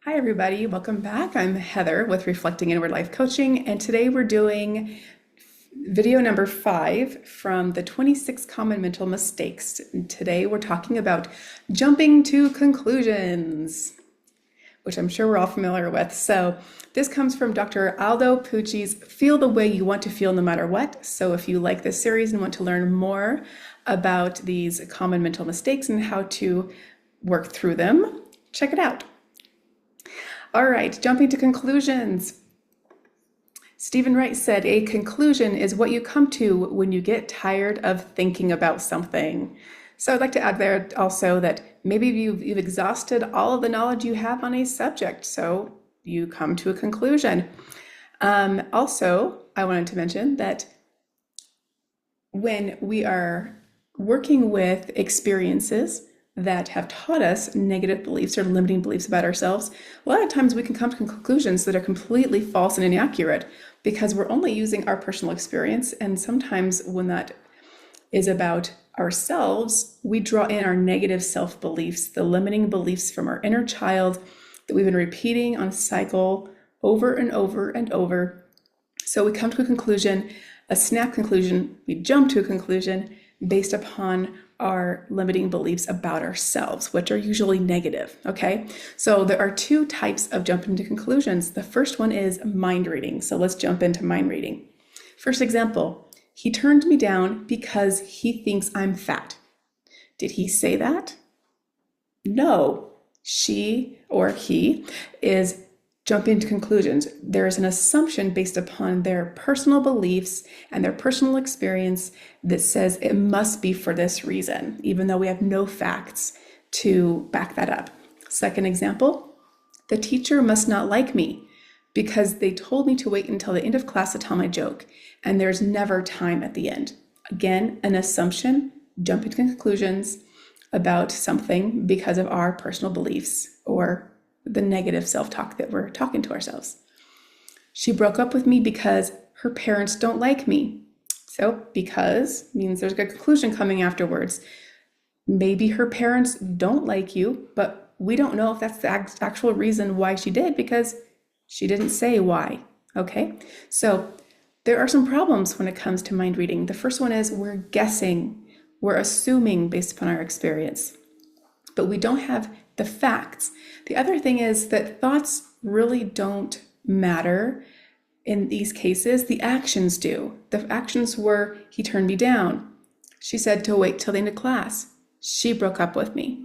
Hi, everybody. Welcome back. I'm Heather with Reflecting Inward Life Coaching, and today we're doing video number 5 from the 26 Common Mental Mistakes. And today we're talking about jumping to conclusions, which I'm sure we're all familiar with. So this comes from Dr. Aldo Pucci's Feel the Way You Want to Feel No Matter What. So if you like this series and want to learn more about these common mental mistakes and how to work through them, check it out. All right, jumping to conclusions. Stephen Wright said, a conclusion is what you come to when you get tired of thinking about something. So I'd like to add there also that maybe you've exhausted all of the knowledge you have on a subject, so you come to a conclusion. Also, I wanted to mention that when we are working with experiences that have taught us negative beliefs or limiting beliefs about ourselves, a lot of times we can come to conclusions that are completely false and inaccurate because we're only using our personal experience. And sometimes when that is about ourselves, we draw in our negative self-beliefs, the limiting beliefs from our inner child that we've been repeating on a cycle over and over and over. So we come to a conclusion, a snap conclusion, we jump to a conclusion based upon our limiting beliefs about ourselves, which are usually negative, okay? So there are two types of jumping to conclusions. The first one is mind reading. So let's jump into mind reading. First example, he turned me down because he thinks I'm fat. Did he say that? No. She or he is jumping to conclusions. There is an assumption based upon their personal beliefs and their personal experience that says it must be for this reason, even though we have no facts to back that up. Second example, the teacher must not like me because they told me to wait until the end of class to tell my joke, and there's never time at the end. Again, an assumption, jumping to conclusions about something because of our personal beliefs or the negative self-talk that we're talking to ourselves. She broke up with me because her parents don't like me. So because means there's a conclusion coming afterwards. Maybe her parents don't like you, but we don't know if that's the actual reason why she did because she didn't say why. Okay, so there are some problems when it comes to mind reading. The first one is we're guessing, we're assuming based upon our experience, but we don't have the facts. The other thing is that thoughts really don't matter in these cases. The actions do. The actions were, he turned me down. She said to wait till the end of class. She broke up with me.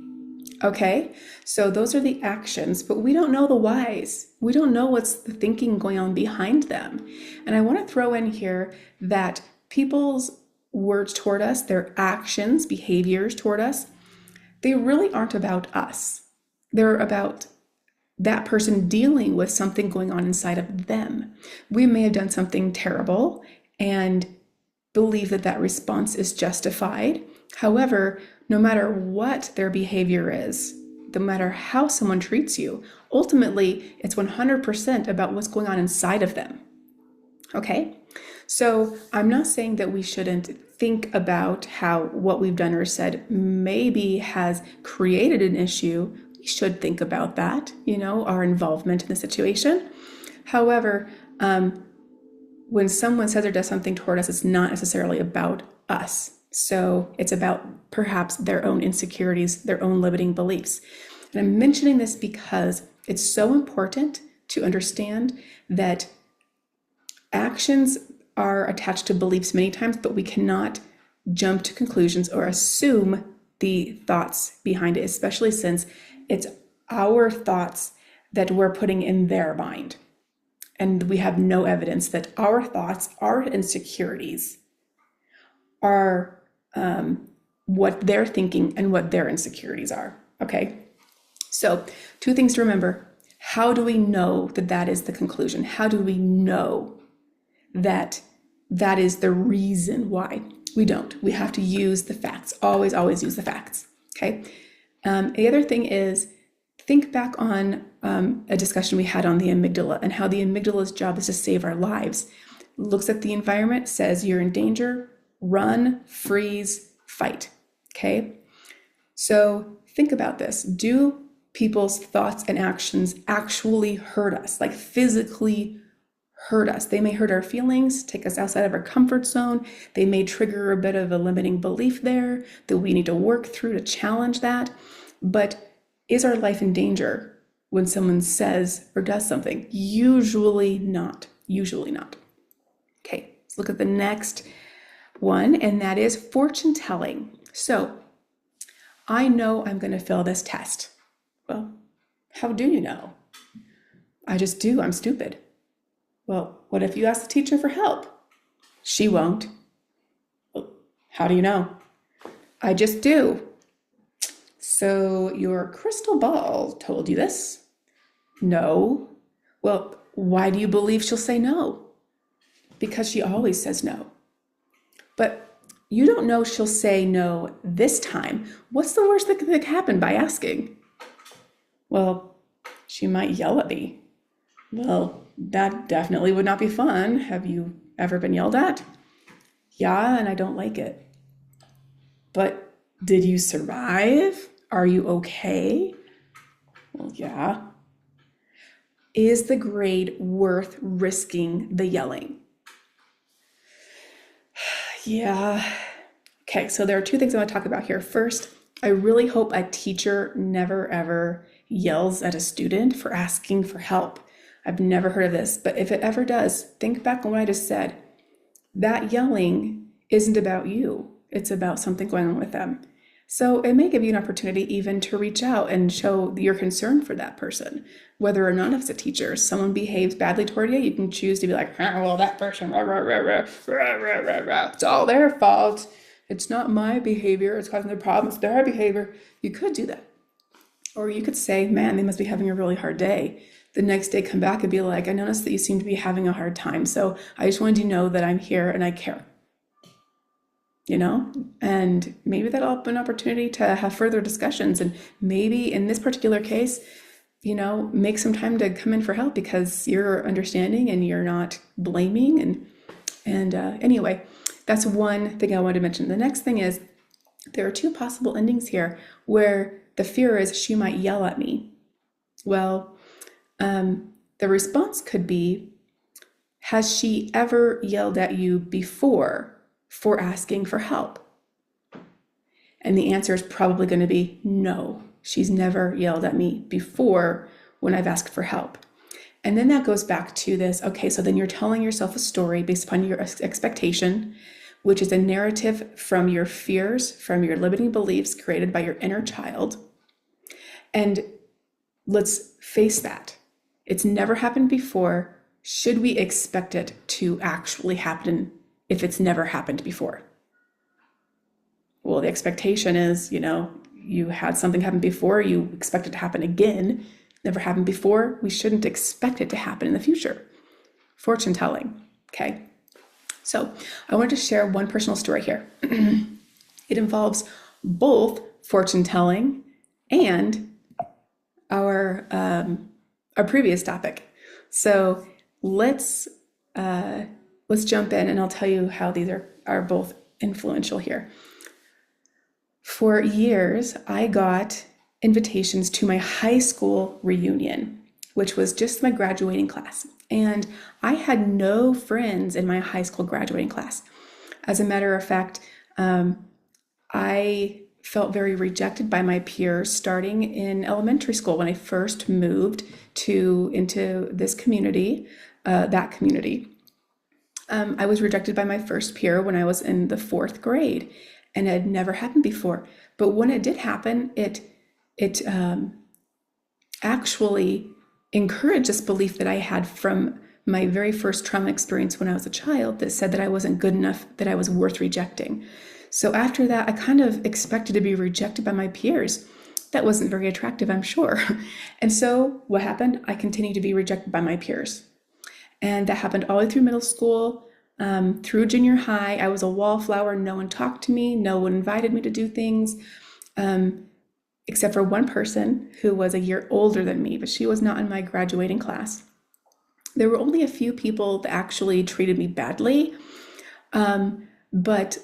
Okay, so those are the actions, but we don't know the whys. We don't know what's the thinking going on behind them. And I want to throw in here that people's words toward us, their actions, behaviors toward us, they really aren't about us. They're about that person dealing with something going on inside of them. We may have done something terrible and believe that that response is justified. However, no matter what their behavior is, no matter how someone treats you, ultimately it's 100% about what's going on inside of them. Okay? So I'm not saying that we shouldn't think about how what we've done or said maybe has created an issue. We should think about that, our involvement in the situation. However, when someone says or does something toward us, it's not necessarily about us. So it's about perhaps their own insecurities, their own limiting beliefs. And I'm mentioning this because it's so important to understand that actions are attached to beliefs many times, but we cannot jump to conclusions or assume the thoughts behind it, especially since it's our thoughts that we're putting in their mind. And we have no evidence that our thoughts, our insecurities are what they're thinking and what their insecurities are. Okay, so two things to remember. How do we know that that is the conclusion? How do we know that that is the reason why? We don't. We have to use the facts. Always, always use the facts. Okay. The other thing is think back on a discussion we had on the amygdala and how the amygdala's job is to save our lives. Looks at the environment, says you're in danger, run, freeze, fight. Okay. So think about this. Do people's thoughts and actions actually hurt us, like physically hurt us. They may hurt our feelings, take us outside of our comfort zone. They may trigger a bit of a limiting belief there that we need to work through to challenge that. But is our life in danger when someone says or does something? Usually not. Usually not. Okay, let's look at the next one, and that is fortune telling. So I know I'm going to fail this test. Well, how do you know? I just do. I'm stupid. Well, what if you ask the teacher for help? She won't. Well, how do you know? I just do. So your crystal ball told you this? No. Well, why do you believe she'll say no? Because she always says no. But you don't know she'll say no this time. What's the worst that could happen by asking? Well, she might yell at me. Well, that definitely would not be fun. Have you ever been yelled at? Yeah, and I don't like it. But did you survive? Are you okay? Well, yeah. Is the grade worth risking the yelling? Yeah. Okay, so there are two things I want to talk about here. First, I really hope a teacher never ever yells at a student for asking for help. I've never heard of this, but if it ever does, think back on what I just said. That yelling isn't about you. It's about something going on with them. So it may give you an opportunity even to reach out and show your concern for that person, whether or not it's a teacher. If someone behaves badly toward you, you can choose to be like, well, that person, rah, rah, rah, rah, rah, rah, rah, rah. It's all their fault. It's not my behavior. It's causing the problem. It's their behavior. You could do that. Or you could say, man, they must be having a really hard day. The next day, come back and be like, I noticed that you seem to be having a hard time. So I just wanted you to know that I'm here and I care. And maybe that'll open an opportunity to have further discussions. And maybe in this particular case, make some time to come in for help because you're understanding and you're not blaming. And anyway, that's one thing I wanted to mention. The next thing is there are two possible endings here where the fear is she might yell at me. Well, the response could be, has she ever yelled at you before for asking for help? And the answer is probably going to be no. She's never yelled at me before when I've asked for help. And then that goes back to this, okay, so then you're telling yourself a story based upon your expectation, which is a narrative from your fears, from your limiting beliefs created by your inner child. And let's face that. It's never happened before. Should we expect it to actually happen if it's never happened before? Well, the expectation is, you had something happen before, you expect it to happen again. Never happened before. We shouldn't expect it to happen in the future. Fortune telling. Okay. So I wanted to share one personal story here. It involves both fortune telling and our previous topic. So let's jump in and I'll tell you how these are both influential here. For years, I got invitations to my high school reunion, which was just my graduating class. And I had no friends in my high school graduating class. As a matter of fact, I felt very rejected by my peers starting in elementary school when I first moved into this community, that community. I was rejected by my first peer when I was in the 4th grade, and it had never happened before. But when it did happen, it actually encouraged this belief that I had from my very first trauma experience when I was a child that said that I wasn't good enough, that I was worth rejecting. So after that, I kind of expected to be rejected by my peers. That wasn't very attractive, I'm sure. And so what happened? I continued to be rejected by my peers. And that happened all the way through middle school, through junior high. I was a wallflower. No one talked to me. No one invited me to do things, except for one person who was a year older than me, but she was not in my graduating class. There were only a few people that actually treated me badly. But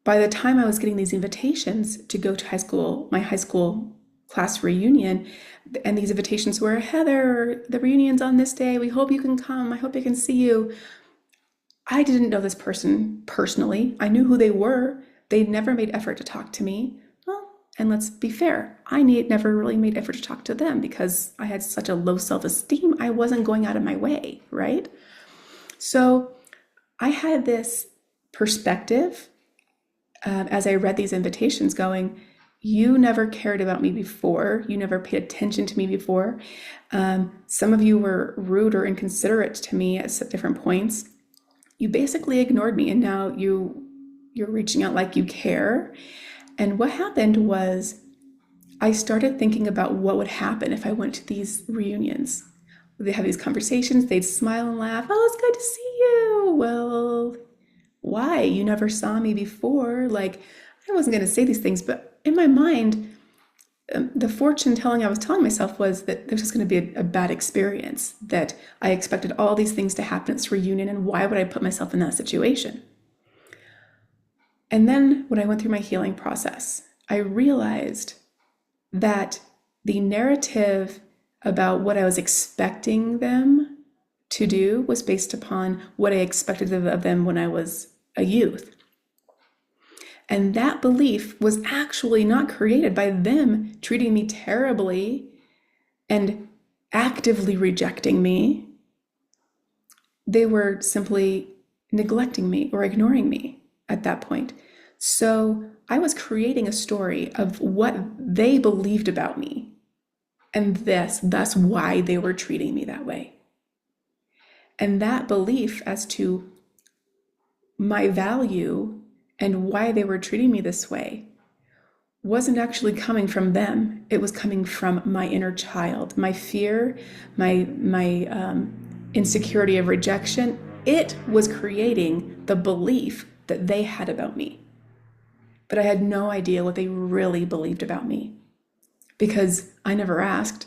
by the time I was getting these invitations to go to my high school class reunion, and these invitations were, Heather, the reunion's on this day. We hope you can come. I hope I can see you. I didn't know this person personally. I knew who they were. They never made effort to talk to me. Well, and let's be fair, I never really made effort to talk to them because I had such a low self-esteem. I wasn't going out of my way, right? So I had this perspective as I read these invitations going, you never cared about me before. You never paid attention to me before. Some of you were rude or inconsiderate to me at different points. You basically ignored me, and now you're reaching out like you care. And what happened was I started thinking about what would happen if I went to these reunions. They have these conversations, they'd smile and laugh. Oh, it's good to see you. Well, why? You never saw me before. Like, I wasn't going to say these things, but in my mind, the fortune telling I was telling myself was that there was just going to be a bad experience, that I expected all these things to happen at this reunion, and why would I put myself in that situation? And then when I went through my healing process, I realized that the narrative about what I was expecting them to do was based upon what I expected of them when I was a youth. And that belief was actually not created by them treating me terribly and actively rejecting me. They were simply neglecting me or ignoring me at that point. So I was creating a story of what they believed about me, and thus why they were treating me that way. And that belief as to my value and why they were treating me this way wasn't actually coming from them. It was coming from my inner child, my fear, my insecurity of rejection. It was creating the belief that they had about me. But I had no idea what they really believed about me because I never asked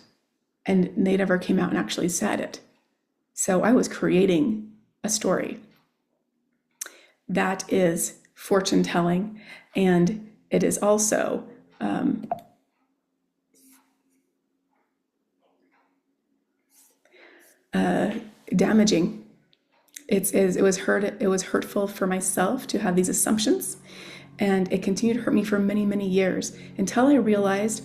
and they never came out and actually said it. So I was creating a story. That is fortune telling, and it is also damaging. It was hurtful for myself to have these assumptions, and it continued to hurt me for many, many years until I realized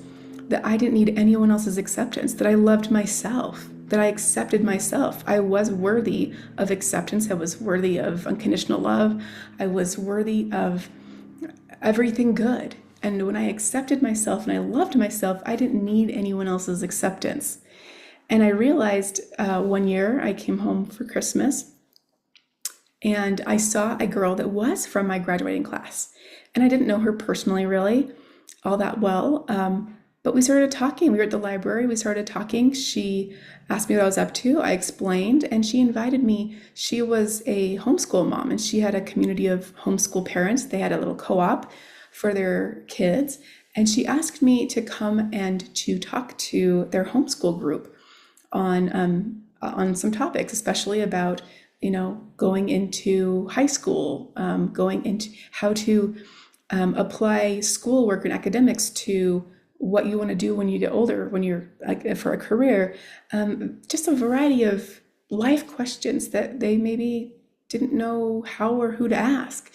that I didn't need anyone else's acceptance, that I loved myself, that I accepted myself. I was worthy of acceptance. I was worthy of unconditional love. I was worthy of everything good. And when I accepted myself and I loved myself, I didn't need anyone else's acceptance. And I realized one year I came home for Christmas and I saw a girl that was from my graduating class. And I didn't know her personally really all that well. But we started talking. We were at the library. We started talking. She asked me what I was up to. I explained, and she invited me. She was a homeschool mom, and she had a community of homeschool parents. They had a little co-op for their kids. And she asked me to come and to talk to their homeschool group on some topics, especially about, going into high school, going into how to apply schoolwork and academics to what you want to do when you get older, when you're for a career, just a variety of life questions that they maybe didn't know how or who to ask.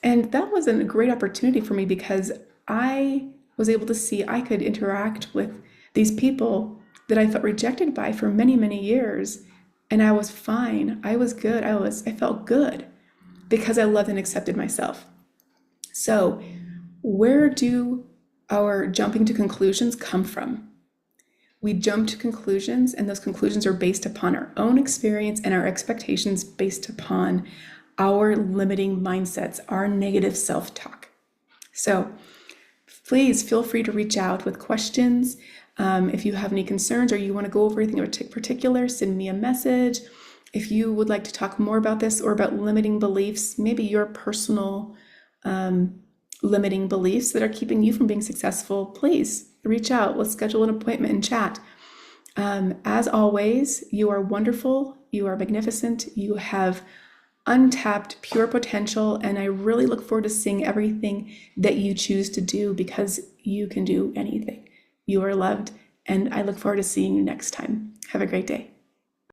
And that was a great opportunity for me because I was able to see I could interact with these people that I felt rejected by for many, many years. And I was fine. I was good. I felt good because I loved and accepted myself. So where do our jumping to conclusions come from? We jump to conclusions, and those conclusions are based upon our own experience and our expectations based upon our limiting mindsets, our negative self-talk. So please feel free to reach out with questions. If you have any concerns or you want to go over anything in particular, send me a message. If you would like to talk more about this or about limiting beliefs, maybe your personal limiting beliefs that are keeping you from being successful, please reach out. Let's schedule an appointment and chat. As always, you are wonderful. You are magnificent. You have untapped pure potential, and I really look forward to seeing everything that you choose to do because you can do anything. You are loved, and I look forward to seeing you next time. Have a great day.